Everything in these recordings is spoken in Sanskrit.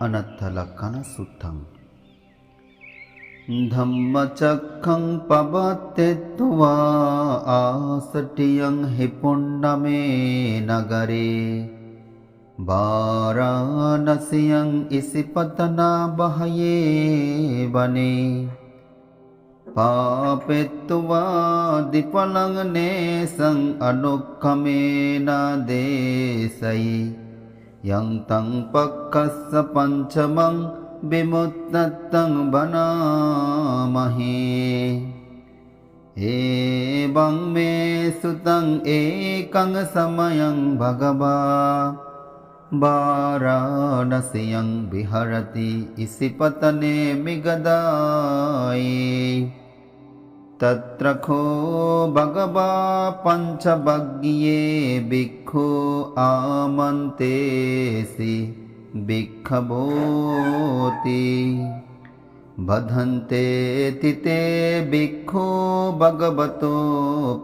अनत्थलक्षण सुत्थं धम्मचक्खं पवत्तेत्वा आसटियं हि पुण्डमे नगरे वाराणस्यं इसिपतना बहये वने पापेत्वा दीपलं नेसं अनुक्कमेन देशयि यं तं पक्कस्य पञ्चमं विमुक्तं वनामहे एवं मे सुतं एकं समयं भगवा वाराणस्यं विहरति इसिपतने मिगदाये तत्र खो भगवा पञ्चभग्ये भिक्खु आमन्तेसि भिक्खवोति बधन्ते तिते भिक्खु भगवतो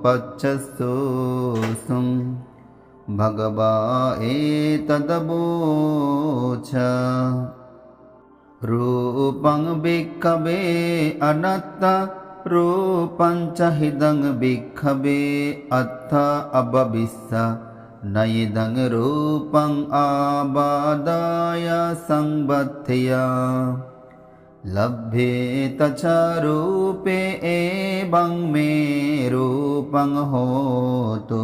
पच्चसुसुं भगवा एतदवोच रूपं भिक्खवे अनत्ता रूपं च हिदं भिक्खवे अत्थ अभविष्य नैदं रूपं आबादाय संबध्यया लभ्येत च रूपे एवं मे रूपं होतु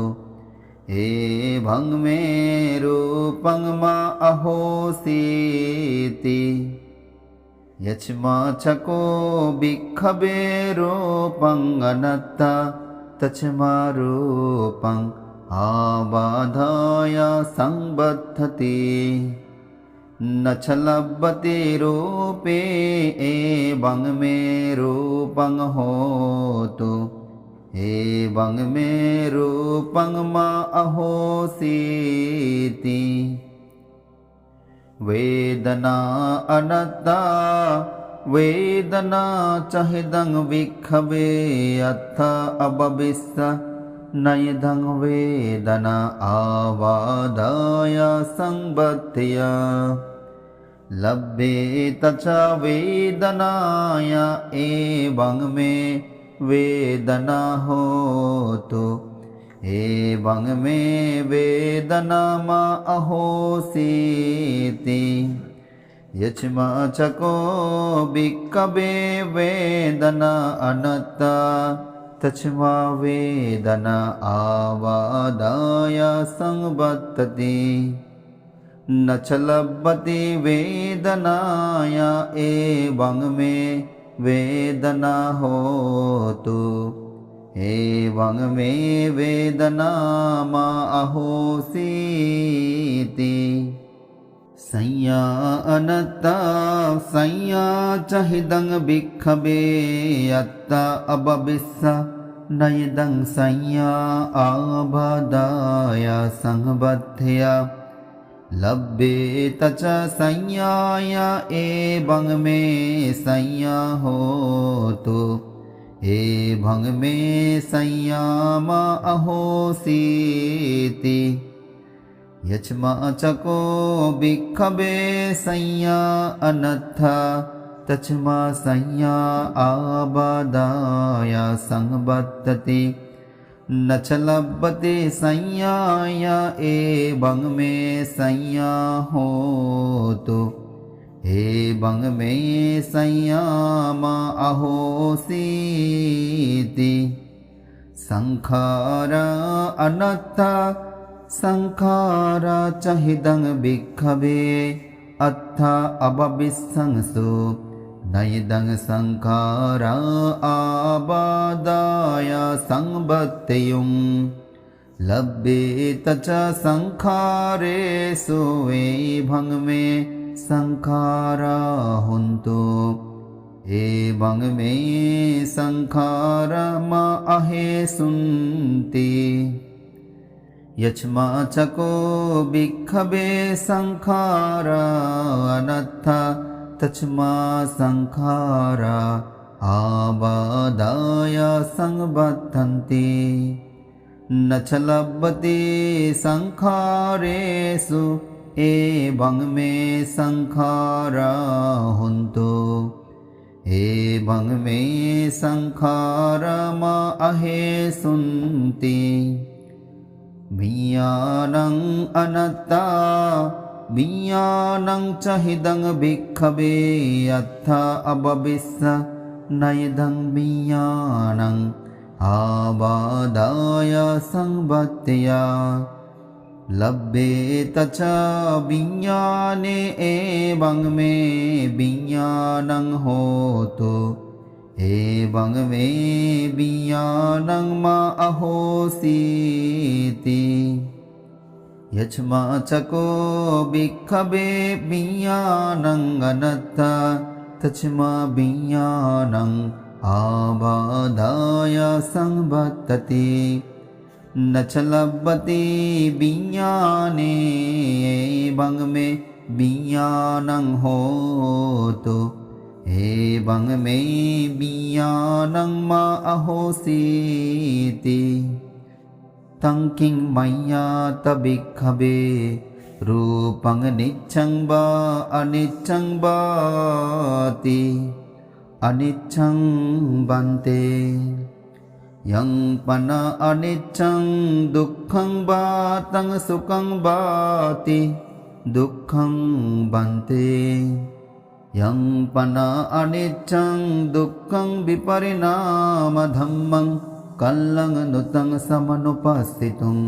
एवं मे रूपं मा अहोसीति यच्माचको भिक्खवे रूपं अनत्ता तच्मा रूपं आबाधाय संबद्धति न च लभ्यते रूपे एवं मे रूपं होतु एवं मे रूपं मा अहोसीति वेदना अनत्ता वेदना च हिदं भिक्खवे अत्थ अभविष्य नैदं वेदना आबाधाय संबध्यया लभ्येत च वेदनाय एवं मे वेदना होतु एवं मे वेदना मा अहोसीति यच्माचको भिक्खवे वेदना अनत्ता तच्मा वेदना आबाधाय संबद्धति न च लभ्यते वेदनाय एवं मे वेदना होतु एवं मे वेदना मा अहोसीति संज्ञा अनत्ता संज्ञा च हिदं भिक्खवे अत्थ अभविष्य नैदं संज्ञा आबाधाय संबध्यया लभ्येत च संज्ञाय एवं मे संज्ञा होतु एवं मे संज्ञा मा अहोसीति यच्माचको भिक्खवे संज्ञा अनत्था तच्मा संज्ञा आबाधाय संबद्धति न च लभ्यते संज्ञाय एवं मे संज्ञा होतु एवं मे संज्ञा मा अहोसीति संखारा अनत्था संखारा च हिदं भिक्खवे अत्थ अभविष्यंसु नैदं संखारा आबाधाय संबद्धयुं लभ्येत च संखारेषु एवं मे संखारा हुन्तु एवं मे संखारा मा अहेसुन्ति यच्माचको भिक्खवे संखारा अनत्था तच्मा संखारा आबाधाय संबद्धन्ति न च लभ्यते संखारेषु एवं मे संखारा हुन्तु एवं मे संखारा मा अहे सुन्ति विज्ञानं अनत्ता विज्ञानं च हिदं भिक्खवे अत्था अभविष्य नैदं विज्ञानं आबादाय संवत्तया लभ्येत च विज्ञाने एवं मे विज्ञानं होतु एवं मे विज्ञानं मा अहोसीति यच्मा चको भिक्खवे विज्ञानं अनत्था तच्मा विज्ञानं आबादाय संवत्तति न च लभ्यते विज्ञाने एवं मे विज्ञानं होतु एवं मे विज्ञानं मा अहोसीति तं किं मय्यात भिक्खवे रूपं नित्यं वा अनित्यं वाति अनित्यं बन्ते यं पन अनित्यं दुःखं वा तं सुखं वाति दुःखं बन्ते यं पन अनित्यं दुःखं विपरिणामधम्मं कल्लं नुतं समनुपस्थितुम्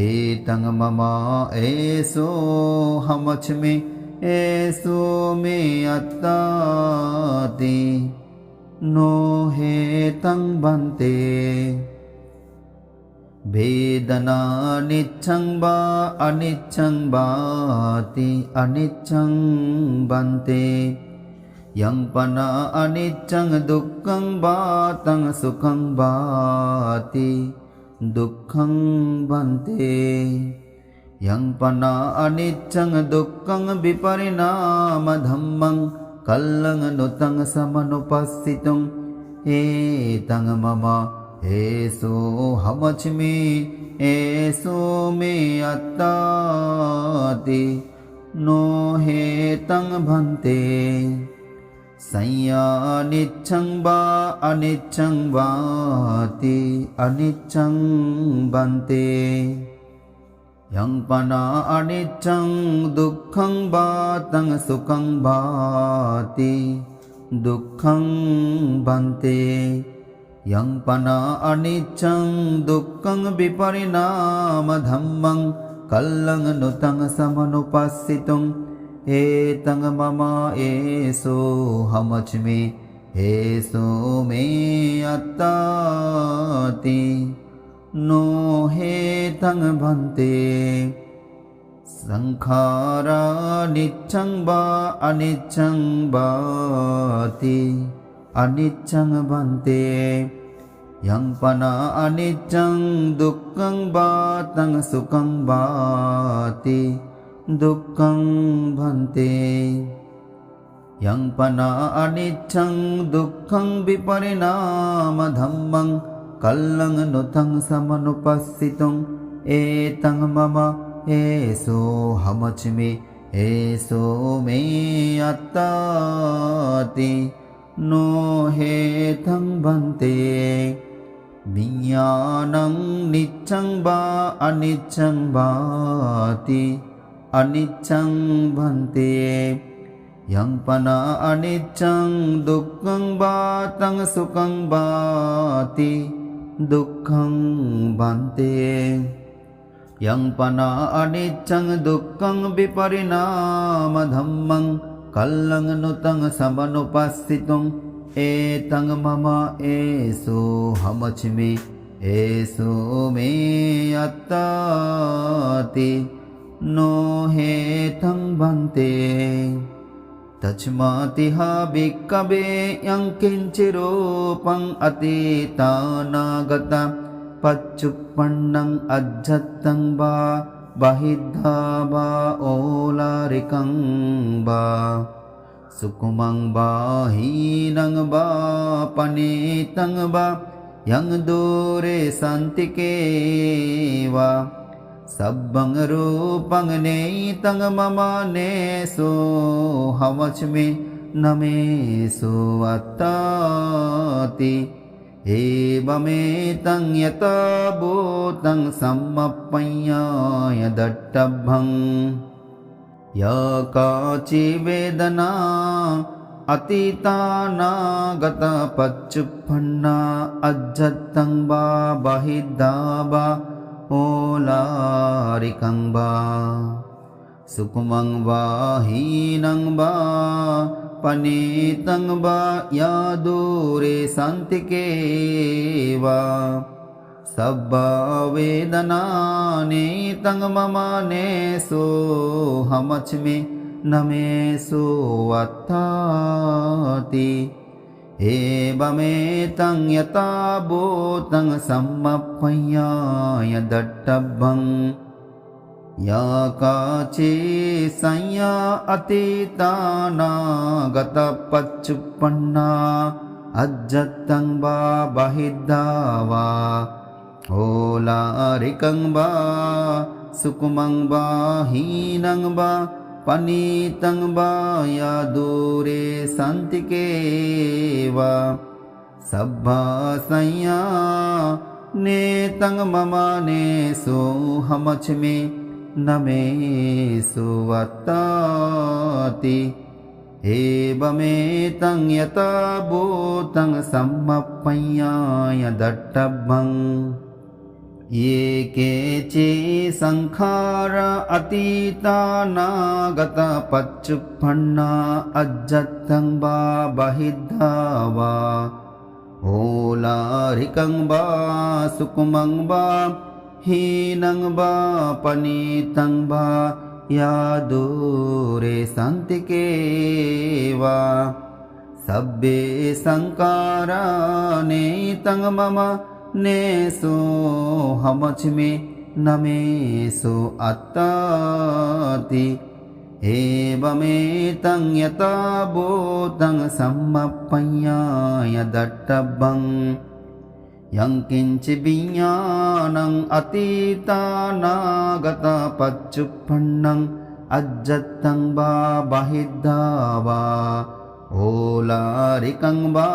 एतं मम एषो हमच्मि एषो मे अत्ताति नो हेतं बन्ते वेदना नित्यं वा अनित्यं वाति अनित्यं बन्ते यं पन अनित्यं दुःखं वा तं सुखं वाति दुःखं बन्ते यं पन अनित्यं दुःखं विपरिणामधम्मं कल्लं नुतं समनुपस्थितुम् एतं मम एषो हमच्मि एषो मे अत्ताति नो हेतं बन्ते संयानिच्छं वा अनिच्छं वाति अनिच्छं बन्ते यं पन अनिच्छं दुःखं वा तं सुखं वाति दुःखं बन्ते यं पन अनिच्छं दुःखं विपरिणामधम्मं कल्लं नुतं समनुपस्थितुम् एतं मम एषो हमच्मि एषो मे अत्ताति नो हेतं बन्ते संखारा नित्यं वा अनित्यं वाति अनित्यं बन्ते यं पन अनित्यं दुःखं वा तं सुखं वाति दुःखं बन्ते यं पन अनित्यं दुःखं विपरिणामधम्मं कल्लं नुतं समनुपस्थितुम् एतं मम एषो हमच्मि एषो मे अत्ताति नो हेतं बन्ते विज्ञानं नित्यं वा अनित्यं वाति अनित्यं बन्ते यं पन अनित्यं दुःखं वा तं सुखं वाति दुःखं बन्ते यं पन अनित्यं दुःखं विपरिणामधम्मं कल्लं नुतं समनुपस्थितुम् एतं मम एषो हमच्मि एषो मे अत्ताति नो हेतं बन्ते तस्मातिह भिक्खवे यं किञ्चिरूपं अतीतानागतं पच्चुप्पन्नं अज्जत्तं वा बहिद्धा वा ओलारिकं वा सुकुमं वा हीनं वा पनीतं वा यं दूरे सन्तिके वा सब्बं रूपं नेतं मम नेसो हमच्मि न मे सुवत्ताति एवमेतं यथा भूतं सम्मप्पय्याय दट्टभं या काचि वेदना अतीतानागतपच्चुप्पन्ना अज्जत्तं वा बहिद्धा वा ओलारिकं वा सुकुमं वा हीनं वा पनीतं वा या दूरे सन्तिके वा सब्बा वेदनानेतं मम नेसो हमच्मि न मे सुवत्ताति एवमेतं यथा भूतं सम्मप्पय्याय दट्टभं या काचि संज्ञा अतीतानागतपच्चुप्पन्ना अज्जत्तं वा बहिद्धा वा ओलारिकं वा सुकुमं वा हीनं वा पनीतं वा या दूरे सन्तिके वा सब्बा संज्ञा नेतं मम नेसो हमच्मि न मे सुवत्ताति एवमेतं यथा भूतं सम्मप्पय्याय दट्टभं ये केचि संखार अतीतानागतपच्चुप्पन्ना अज्जत्तं वा बहिद्धा वा ओलारिकं वा सुकुमं वा हीनं वा पनीतं वा या दूरे सन्तिके वा सब्बे संकारा नेतं मम नेसो हमच्मि न मे सुवत्ताति एवमेतं यथा भूतं सम्मप्पय्याय दट्टभं यं किञ्चित् विज्ञानं अतीतानागतपच्चुप्पन्नं अज्जत्तं वा बहिद्धा वा ओलारिकं वा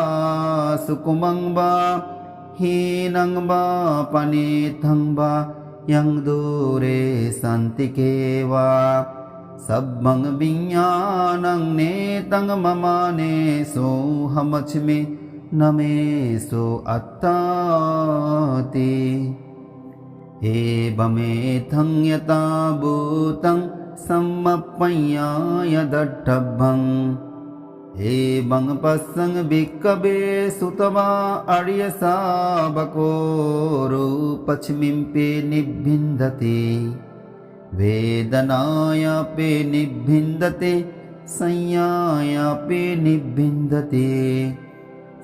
सुकुमं वा हीनं वा पनीतं वा यं दूरे सन्तिके वा सब्बं विज्ञानं नेतं मम नेसो हमच्मि न मे सुवत्ताति एवमेतं यथा भूतं सम्मप्पय्याय दट्टभं एवं पश्यन् भिक्खवे सुतवा आर्य शावको रूपच्मिंपि निभिन्दति वेदनायापि निभिन्दति संज्ञायापि निभिन्दति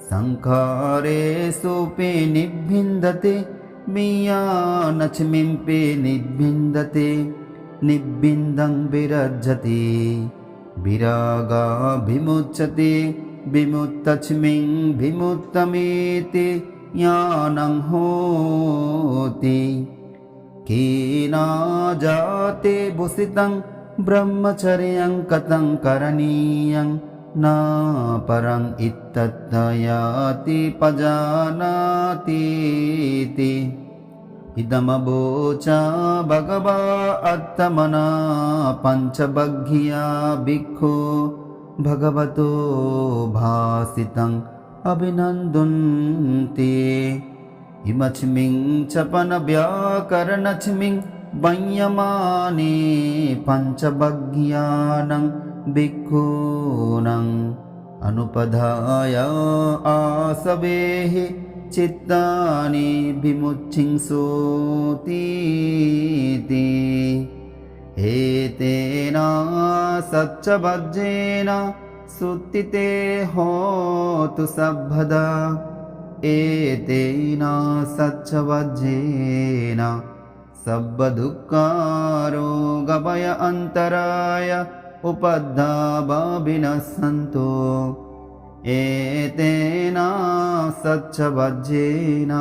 संखारेषुपि निभिन्दति विज्ञानच्मिंपि निभिन्दति निभिन्दं विरज्यति विरागा विमुच्यते विमुक्तच्मिं विमुक्तमेति ज्ञानं होति कीना जाते भूषितं ब्रह्मचर्यं कथं करणीयं न परं इत्तत्तयाति पजानातीति इदमबोचा भगवा अत्तमना पंचबग्घिया भिक्खु भगवतो भासितं अभिनन्दन्ति इमच्मिं चपन व्याकरणच्मिं वय्यमाने पंचबग्घ्यानं भिक्खूनं अनुपधाय आसवेः चित्तानि विमुच्चिंसोतीति एतेन सच्चवज्रेण सुत्तिते होतु सब्बदा एतेन सच्चवज्रेण सब्बदुःखारोगभय अन्तराय उपद्धावाभिनश्यन्तु एतेन सच्चवज्रेण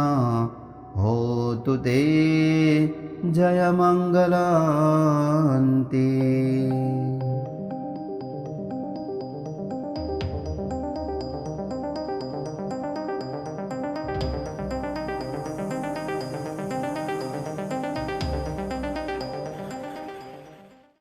होतु ते जयमङ्गलान्ति।